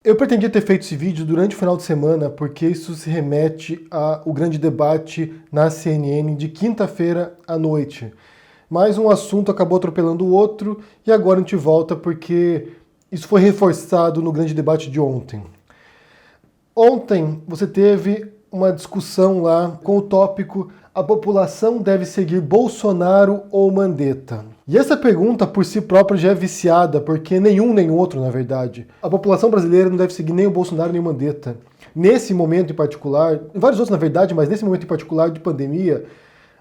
Eu pretendia ter feito esse vídeo durante o final de semana, porque isso se remete ao grande debate na CNN de quinta-feira à noite. Mas um assunto acabou atropelando o outro e agora a gente volta porque isso foi reforçado no grande debate de ontem. Ontem você teve uma discussão lá com o tópico: a população deve seguir Bolsonaro ou Mandetta? E essa pergunta por si própria já é viciada, porque nenhum nem outro, na verdade. A população brasileira não deve seguir nem o Bolsonaro nem o Mandetta. Nesse momento em particular, em vários outros na verdade, mas nesse momento em particular de pandemia,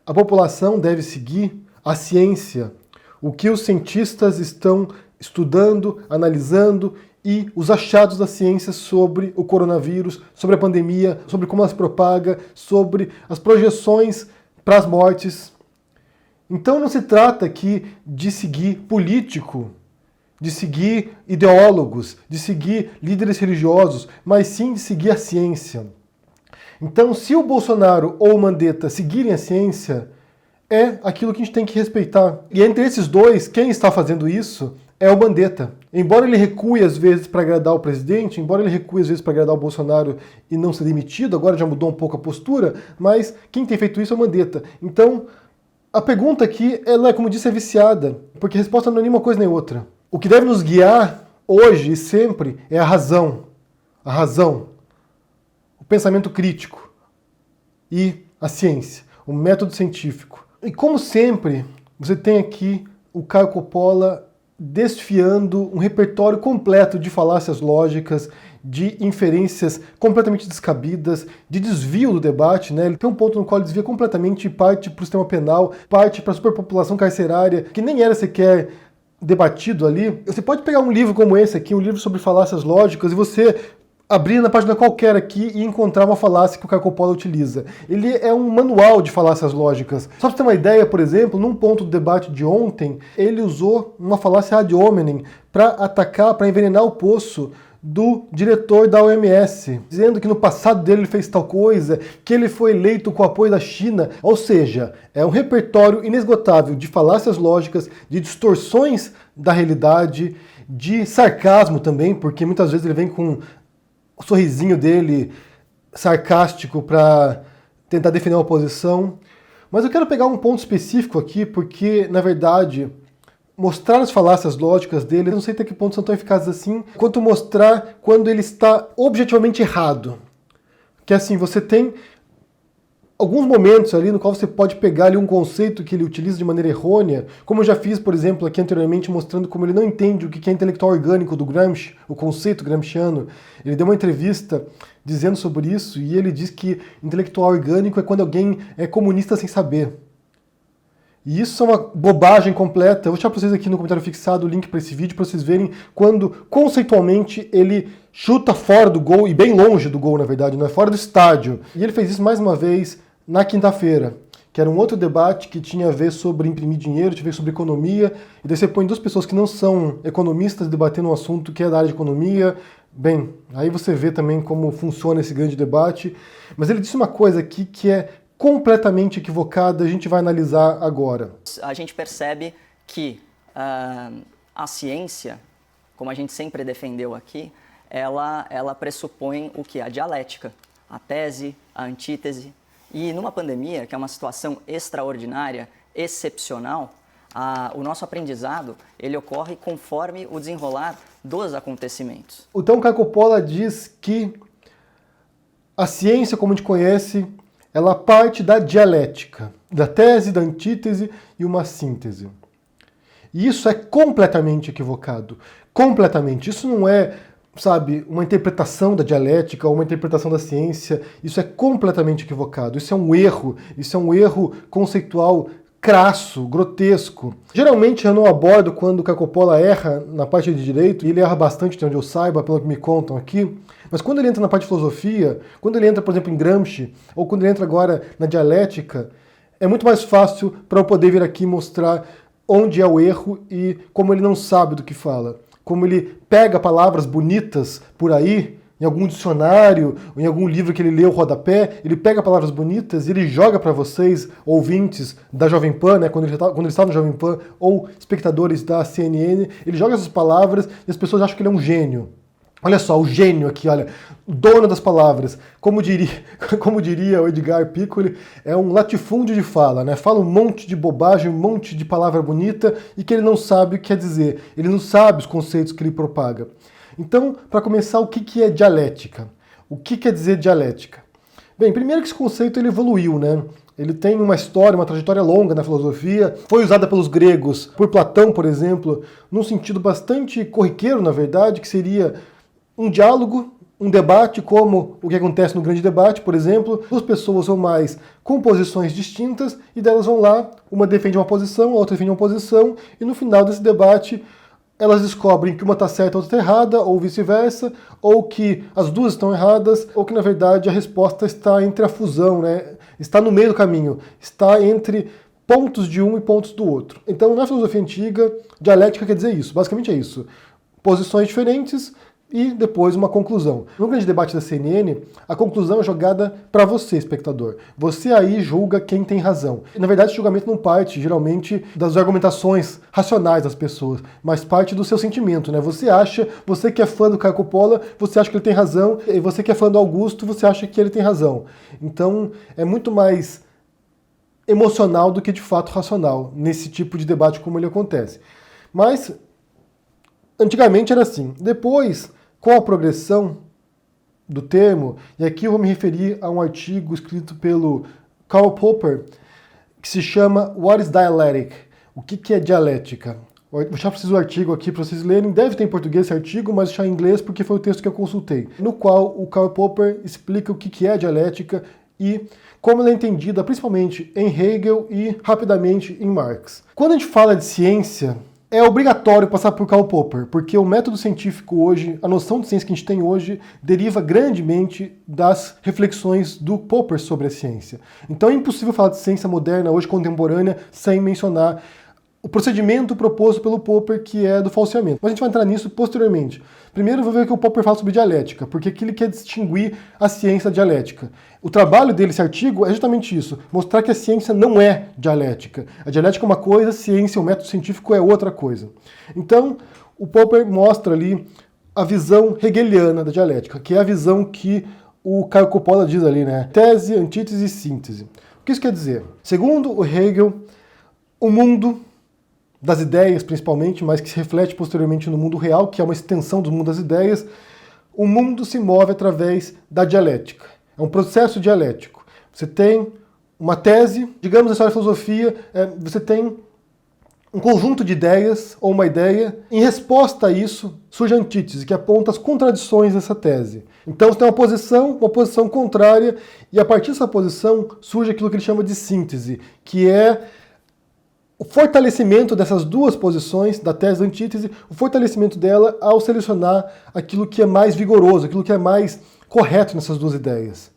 a população deve seguir a ciência, o que os cientistas estão estudando, analisando e os achados da ciência sobre o coronavírus, sobre a pandemia, sobre como ela se propaga, sobre as projeções para as mortes. Então não se trata aqui de seguir político, de seguir ideólogos, de seguir líderes religiosos, mas sim de seguir a ciência. Então, se o Bolsonaro ou o Mandetta seguirem a ciência, é aquilo que a gente tem que respeitar. E entre esses dois, quem está fazendo isso é o Mandetta. Embora ele recue às vezes para agradar o presidente, embora ele recue às vezes para agradar o Bolsonaro e não ser demitido, agora já mudou um pouco a postura, mas quem tem feito isso é o Mandetta. Então, a pergunta aqui, ela, como disse, é viciada, porque a resposta não é nenhuma coisa nem outra. O que deve nos guiar hoje e sempre é a razão, o pensamento crítico e a ciência, o método científico. E como sempre, você tem aqui o Caio Coppola desfiando um repertório completo de falácias lógicas, de inferências completamente descabidas, de desvio do debate, né? Ele tem um ponto no qual ele desvia completamente, parte para o sistema penal, parte para a superpopulação carcerária, que nem era sequer debatido ali. Você pode pegar um livro como esse aqui, um livro sobre falácias lógicas, e você abrir na página qualquer aqui e encontrar uma falácia que o Caio Coppola utiliza. Ele é um manual de falácias lógicas. Só para você ter uma ideia, por exemplo, num ponto do debate de ontem, ele usou uma falácia ad hominem para atacar, para envenenar o poço do diretor da OMS, dizendo que no passado dele ele fez tal coisa, que ele foi eleito com o apoio da China. Ou seja, é um repertório inesgotável de falácias lógicas, de distorções da realidade, de sarcasmo também, porque muitas vezes ele vem com o sorrisinho dele sarcástico para tentar defender uma posição. Mas eu quero pegar um ponto específico aqui, porque, na verdade, mostrar as falácias lógicas dele, eu não sei até que ponto são tão eficazes assim, quanto mostrar quando ele está objetivamente errado. Que assim, você tem alguns momentos ali no qual você pode pegar ali um conceito que ele utiliza de maneira errônea, como eu já fiz, por exemplo, aqui anteriormente, mostrando como ele não entende o que é intelectual orgânico do Gramsci, o conceito gramsciano. Ele deu uma entrevista dizendo sobre isso e ele diz que intelectual orgânico é quando alguém é comunista sem saber. E isso é uma bobagem completa. Eu vou deixar para vocês aqui no comentário fixado o link para esse vídeo, para vocês verem quando, conceitualmente, ele chuta fora do gol, e bem longe do gol, na verdade, não é fora do estádio. E ele fez isso mais uma vez na quinta-feira, que era um outro debate que tinha a ver sobre imprimir dinheiro, tinha a ver sobre economia, e daí você põe duas pessoas que não são economistas debatendo um assunto que é da área de economia. Bem, aí você vê também como funciona esse grande debate. Mas ele disse uma coisa aqui que é completamente equivocada, a gente vai analisar agora. A gente percebe que a ciência, como a gente sempre defendeu aqui, ela pressupõe o que? A dialética, a tese, a antítese. E numa pandemia, que é uma situação extraordinária, excepcional, o nosso aprendizado ele ocorre conforme o desenrolar dos acontecimentos. Então, Caio Coppola diz que a ciência, como a gente conhece, ela parte da dialética, da tese, da antítese e uma síntese. E isso é completamente equivocado. Completamente. Isso não é, sabe, uma interpretação da dialética ou uma interpretação da ciência. Isso é completamente equivocado. Isso é um erro conceitual crasso, grotesco. Geralmente eu não abordo quando o Caio Coppola erra na parte de direito, e ele erra bastante, de onde eu saiba, pelo que me contam aqui. Mas quando ele entra na parte de filosofia, quando ele entra, por exemplo, em Gramsci, ou quando ele entra agora na dialética, é muito mais fácil para eu poder vir aqui mostrar onde é o erro e como ele não sabe do que fala. Como ele pega palavras bonitas por aí, em algum dicionário, ou em algum livro que ele leu, rodapé, ele pega palavras bonitas e ele joga para vocês, ouvintes da Jovem Pan, né, quando ele estava no Jovem Pan, ou espectadores da CNN, ele joga essas palavras e as pessoas acham que ele é um gênio. Olha só, o gênio aqui, olha, o dono das palavras. Como diria o Edgar Piccoli, é um latifúndio de fala, né? Fala um monte de bobagem, um monte de palavra bonita e que ele não sabe o que quer dizer. Ele não sabe os conceitos que ele propaga. Então, para começar, o que é dialética? O que quer dizer dialética? Bem, primeiro que esse conceito ele evoluiu, né? Ele tem uma história, uma trajetória longa na filosofia, foi usada pelos gregos, por Platão, por exemplo, num sentido bastante corriqueiro, na verdade, que seria um diálogo, um debate, como o que acontece no grande debate, por exemplo, duas pessoas ou mais com posições distintas, e delas vão lá, uma defende uma posição, a outra defende uma posição, e no final desse debate elas descobrem que uma está certa, a outra está errada, ou vice-versa, ou que as duas estão erradas, ou que na verdade a resposta está entre a fusão, né? Está no meio do caminho, está entre pontos de um e pontos do outro. Então, na filosofia antiga, dialética quer dizer isso, basicamente é isso. Posições diferentes e depois uma conclusão. No grande debate da CNN, a conclusão é jogada para você, espectador. Você aí julga quem tem razão. Na verdade, esse julgamento não parte, geralmente, das argumentações racionais das pessoas, mas parte do seu sentimento, né? Você que é fã do Caio Coppola, você acha que ele tem razão, e você que é fã do Augusto, você acha que ele tem razão. Então, é muito mais emocional do que de fato racional, nesse tipo de debate como ele acontece. Mas, antigamente era assim. Depois, com a progressão do termo, e aqui eu vou me referir a um artigo escrito pelo Karl Popper, que se chama What is Dialectic? O que é dialética? Vou deixar para vocês o artigo aqui para vocês lerem. Deve ter em português esse artigo, mas deixar em inglês porque foi o texto que eu consultei, no qual o Karl Popper explica o que é dialética e como ela é entendida principalmente em Hegel e rapidamente em Marx. Quando a gente fala de ciência, é obrigatório passar por Karl Popper, porque o método científico hoje, a noção de ciência que a gente tem hoje, deriva grandemente das reflexões do Popper sobre a ciência. Então é impossível falar de ciência moderna, hoje contemporânea, sem mencionar o procedimento proposto pelo Popper, que é do falseamento. Mas a gente vai entrar nisso posteriormente. Primeiro, eu vou ver o que o Popper fala sobre dialética, porque aqui ele quer distinguir a ciência da dialética. O trabalho dele, esse artigo, é justamente isso, mostrar que a ciência não é dialética. A dialética é uma coisa, a ciência, o método científico é outra coisa. Então, o Popper mostra ali a visão hegeliana da dialética, que é a visão que o Caio Coppola diz ali, né? Tese, antítese e síntese. O que isso quer dizer? Segundo o Hegel, o mundo das ideias, principalmente, mas que se reflete posteriormente no mundo real, que é uma extensão do mundo das ideias, o mundo se move através da dialética. É um processo dialético. Você tem uma tese, digamos na história da filosofia, você tem um conjunto de ideias, ou uma ideia, em resposta a isso surge a antítese, que aponta as contradições dessa tese. Então você tem uma posição contrária, e a partir dessa posição surge aquilo que ele chama de síntese, que é o fortalecimento dessas duas posições, da tese e da antítese, o fortalecimento dela ao selecionar aquilo que é mais vigoroso, aquilo que é mais correto nessas duas ideias.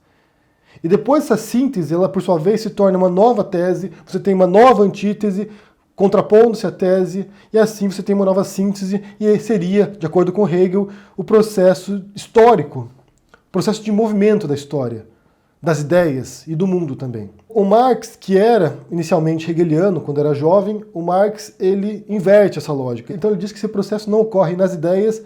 E depois essa síntese, ela por sua vez se torna uma nova tese, você tem uma nova antítese, contrapondo-se à tese, e assim você tem uma nova síntese, e seria, de acordo com Hegel, o processo histórico, o processo de movimento da história, das ideias e do mundo também. O Marx, que era inicialmente hegeliano quando era jovem, o Marx ele inverte essa lógica. Então ele diz que esse processo não ocorre nas ideias,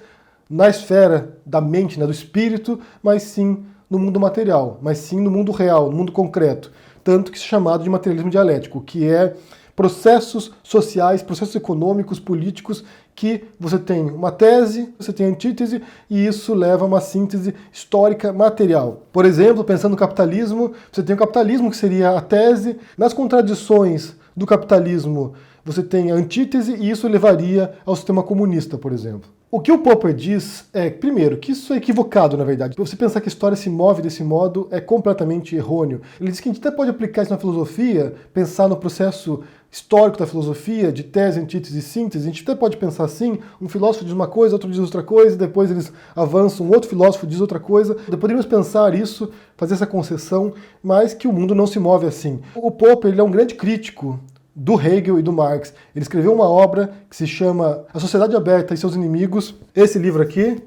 na esfera da mente, né, do espírito, mas sim no mundo material, mas sim no mundo real, no mundo concreto. Tanto que isso é chamado de materialismo dialético, que é processos sociais, processos econômicos, políticos, que você tem uma tese, você tem antítese, e isso leva a uma síntese histórica material. Por exemplo, pensando no capitalismo, você tem o capitalismo, que seria a tese. Nas contradições do capitalismo, você tem a antítese, e isso levaria ao sistema comunista, por exemplo. O que o Popper diz é, primeiro, que isso é equivocado, na verdade. Você pensar que a história se move desse modo é completamente errôneo. Ele diz que a gente até pode aplicar isso na filosofia, pensar no processo histórico da filosofia, de tese, antítese e síntese. A gente até pode pensar assim, um filósofo diz uma coisa, outro diz outra coisa, depois eles avançam, um outro filósofo diz outra coisa. Poderíamos pensar isso, fazer essa concessão, mas que o mundo não se move assim. O Popper ele é um grande crítico do Hegel e do Marx. Ele escreveu uma obra que se chama A Sociedade Aberta e Seus Inimigos, esse livro aqui,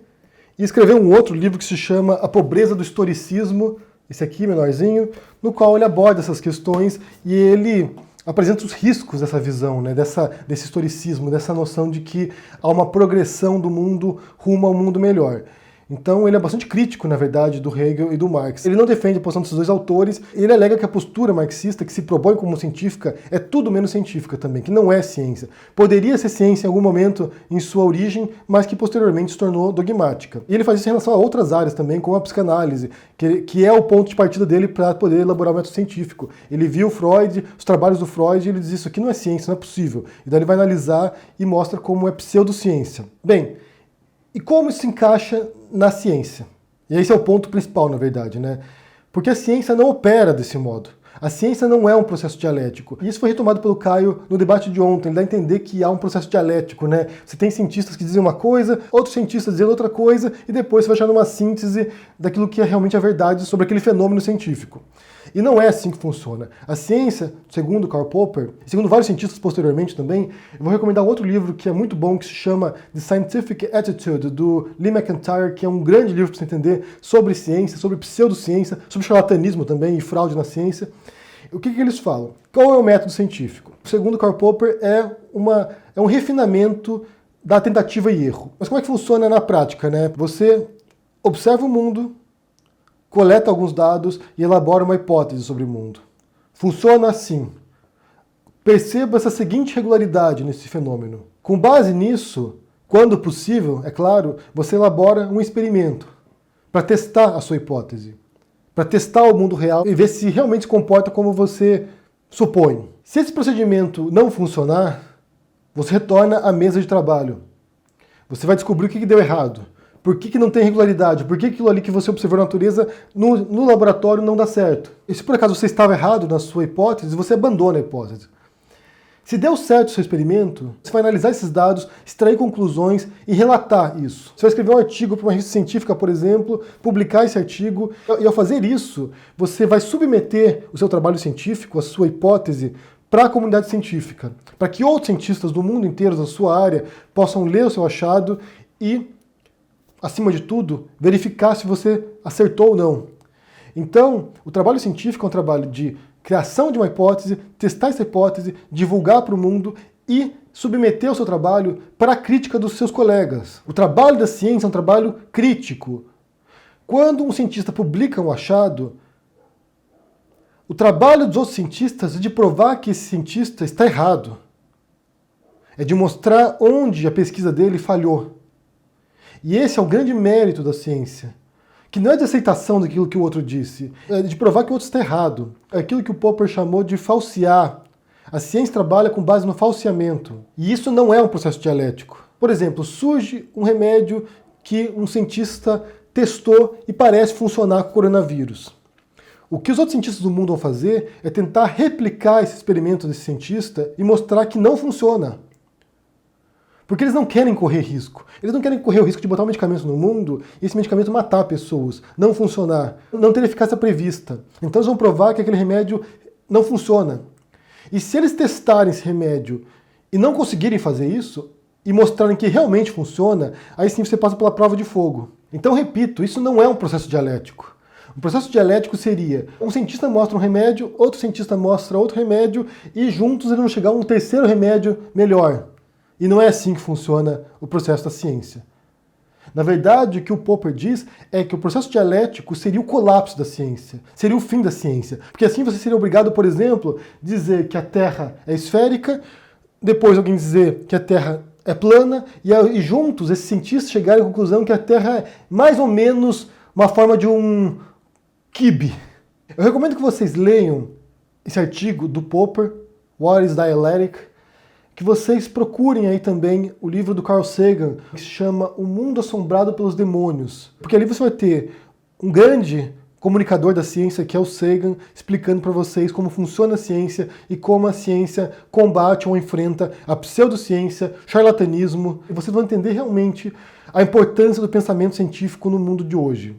e escreveu um outro livro que se chama A Pobreza do Historicismo, esse aqui, menorzinho, no qual ele aborda essas questões e ele apresenta os riscos dessa visão, né, desse historicismo, dessa noção de que há uma progressão do mundo rumo a um mundo melhor. Então ele é bastante crítico, na verdade, do Hegel e do Marx. Ele não defende a posição desses dois autores, ele alega que a postura marxista, que se propõe como científica, é tudo menos científica também, que não é ciência. Poderia ser ciência em algum momento em sua origem, mas que posteriormente se tornou dogmática. E ele faz isso em relação a outras áreas também, como a psicanálise, que é o ponto de partida dele para poder elaborar o método científico. Ele viu Freud, os trabalhos do Freud, e ele diz: isso aqui não é ciência, não é possível. Então ele vai analisar e mostra como é pseudociência. Bem, e como isso se encaixa na ciência? E esse é o ponto principal, na verdade, né? Porque a ciência não opera desse modo. A ciência não é um processo dialético. E isso foi retomado pelo Caio no debate de ontem. Ele dá a entender que há um processo dialético, né? Você tem cientistas que dizem uma coisa, outros cientistas dizendo outra coisa, e depois você vai achar uma síntese daquilo que é realmente a verdade sobre aquele fenômeno científico. E não é assim que funciona. A ciência, segundo Karl Popper, e segundo vários cientistas posteriormente também, eu vou recomendar outro livro que é muito bom, que se chama The Scientific Attitude, do Lee McEntire, que é um grande livro para você entender sobre ciência, sobre pseudociência, sobre charlatanismo também e fraude na ciência. O que eles falam? Qual é o método científico? Segundo Karl Popper, é um refinamento da tentativa e erro. Mas como é que funciona na prática, né? Você observa o mundo, coleta alguns dados e elabora uma hipótese sobre o mundo. Funciona assim. Perceba essa seguinte regularidade nesse fenômeno. Com base nisso, quando possível, é claro, você elabora um experimento para testar a sua hipótese, para testar o mundo real e ver se realmente se comporta como você supõe. Se esse procedimento não funcionar, você retorna à mesa de trabalho. Você vai descobrir o que deu errado. Por que não tem regularidade? Por que aquilo ali que você observou na natureza no laboratório não dá certo? E se por acaso você estava errado na sua hipótese, você abandona a hipótese. Se deu certo o seu experimento, você vai analisar esses dados, extrair conclusões e relatar isso. Você vai escrever um artigo para uma revista científica, por exemplo, publicar esse artigo, e ao fazer isso, você vai submeter o seu trabalho científico, a sua hipótese, para a comunidade científica, para que outros cientistas do mundo inteiro da sua área possam ler o seu achado e, acima de tudo, verificar se você acertou ou não. Então, o trabalho científico é um trabalho de criação de uma hipótese, testar essa hipótese, divulgar para o mundo e submeter o seu trabalho para a crítica dos seus colegas. O trabalho da ciência é um trabalho crítico. Quando um cientista publica um achado, o trabalho dos outros cientistas é de provar que esse cientista está errado. É de mostrar onde a pesquisa dele falhou. E esse é o grande mérito da ciência, que não é de aceitação daquilo que o outro disse, é de provar que o outro está errado. É aquilo que o Popper chamou de falsear. A ciência trabalha com base no falseamento. E isso não é um processo dialético. Por exemplo, surge um remédio que um cientista testou e parece funcionar com o coronavírus. O que os outros cientistas do mundo vão fazer é tentar replicar esse experimento desse cientista e mostrar que não funciona. Porque eles não querem correr risco. Eles não querem correr o risco de botar um medicamento no mundo e esse medicamento matar pessoas, não funcionar, não ter eficácia prevista. Então eles vão provar que aquele remédio não funciona. E se eles testarem esse remédio e não conseguirem fazer isso, e mostrarem que realmente funciona, aí sim você passa pela prova de fogo. Então, repito, isso não é um processo dialético. O processo dialético seria: um cientista mostra um remédio, outro cientista mostra outro remédio, e juntos eles vão chegar a um terceiro remédio melhor. E não é assim que funciona o processo da ciência. Na verdade, o que o Popper diz é que o processo dialético seria o colapso da ciência, seria o fim da ciência. Porque assim você seria obrigado, por exemplo, a dizer que a Terra é esférica, depois alguém dizer que a Terra é plana, e juntos esses cientistas chegarem à conclusão que a Terra é mais ou menos uma forma de um quibe. Eu recomendo que vocês leiam esse artigo do Popper, What is Dialectic?, que vocês procurem aí também o livro do Carl Sagan, que se chama O Mundo Assombrado pelos Demônios. Porque ali você vai ter um grande comunicador da ciência, que é o Sagan, explicando para vocês como funciona a ciência e como a ciência combate ou enfrenta a pseudociência, charlatanismo. E vocês vão entender realmente a importância do pensamento científico no mundo de hoje.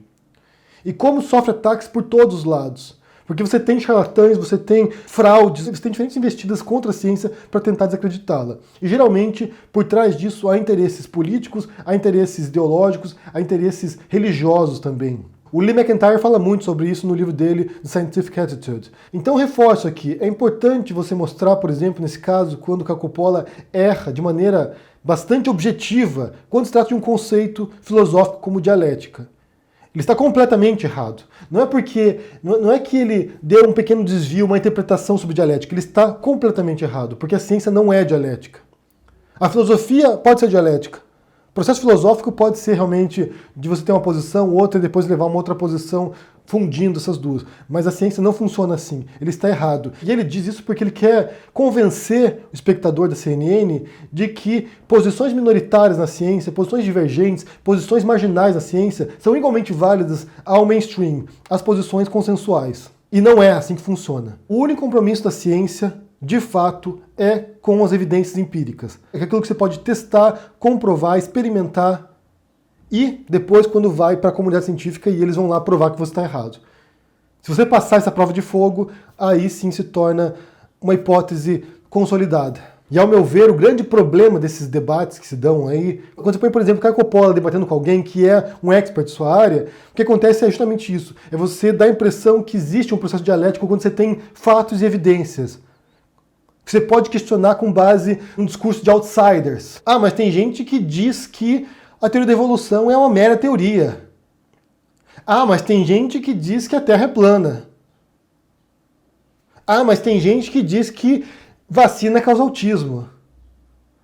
E como sofre ataques por todos os lados. Porque você tem charlatães, você tem fraudes, você tem diferentes investidas contra a ciência para tentar desacreditá-la. E geralmente, por trás disso, há interesses políticos, há interesses ideológicos, há interesses religiosos também. O Lee McEntire fala muito sobre isso no livro dele, The Scientific Attitude. Então, reforço aqui, é importante você mostrar, por exemplo, nesse caso, quando o Coppola erra de maneira bastante objetiva quando se trata de um conceito filosófico como dialética. Ele está completamente errado. Não é que ele deu um pequeno desvio, uma interpretação sobre dialética. Ele está completamente errado, porque a ciência não é dialética. A filosofia pode ser dialética. O processo filosófico pode ser realmente de você ter uma posição, outra e depois levar uma outra posição, fundindo essas duas. Mas a ciência não funciona assim. Ele está errado. E ele diz isso porque ele quer convencer o espectador da CNN de que posições minoritárias na ciência, posições divergentes, posições marginais na ciência são igualmente válidas ao mainstream, às posições consensuais. E não é assim que funciona. O único compromisso da ciência, de fato, é com as evidências empíricas. É aquilo que você pode testar, comprovar, experimentar e depois quando vai para a comunidade científica e eles vão lá provar que você está errado. Se você passar essa prova de fogo, aí sim se torna uma hipótese consolidada. E ao meu ver, o grande problema desses debates que se dão aí, quando você põe, por exemplo, Caio Coppola debatendo com alguém que é um expert de sua área, o que acontece é justamente isso. É você dar a impressão que existe um processo dialético quando você tem fatos e evidências. Você pode questionar com base num discurso de outsiders. Ah, mas tem gente que diz que a teoria da evolução é uma mera teoria. Ah, mas tem gente que diz que a Terra é plana. Ah, mas tem gente que diz que vacina causa autismo.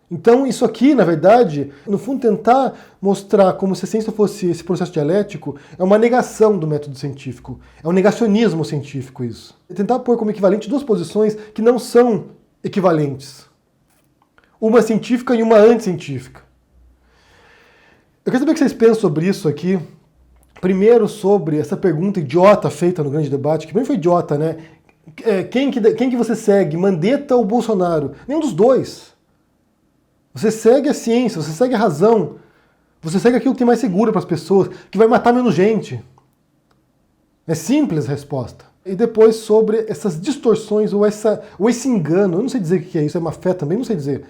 Então isso aqui, na verdade, no fundo tentar mostrar como se a ciência fosse esse processo dialético é uma negação do método científico. É um negacionismo científico isso. É tentar pôr como equivalente duas posições que não são equivalentes. Uma científica e uma anticientífica. Eu quero saber o que vocês pensam sobre isso aqui. Primeiro sobre essa pergunta idiota feita no grande debate, que bem foi idiota, né? Quem que você segue, Mandetta ou Bolsonaro? Nenhum dos dois. Você segue a ciência, você segue a razão, você segue aquilo que tem mais seguro para as pessoas, que vai matar menos gente. É simples a resposta. E depois sobre essas distorções ou esse engano, eu não sei dizer o que é isso, é má fé também, não sei dizer,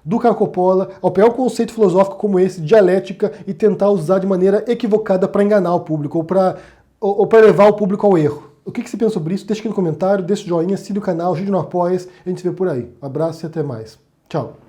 do Caio Coppola, ao pegar um conceito filosófico como esse, dialética, e tentar usar de maneira equivocada para enganar o público, ou para levar o público ao erro. O que você pensa sobre isso? Deixa aqui no comentário, deixa o joinha, siga o canal, ajude no Apoia-se, a gente se vê por aí. Um abraço e até mais. Tchau.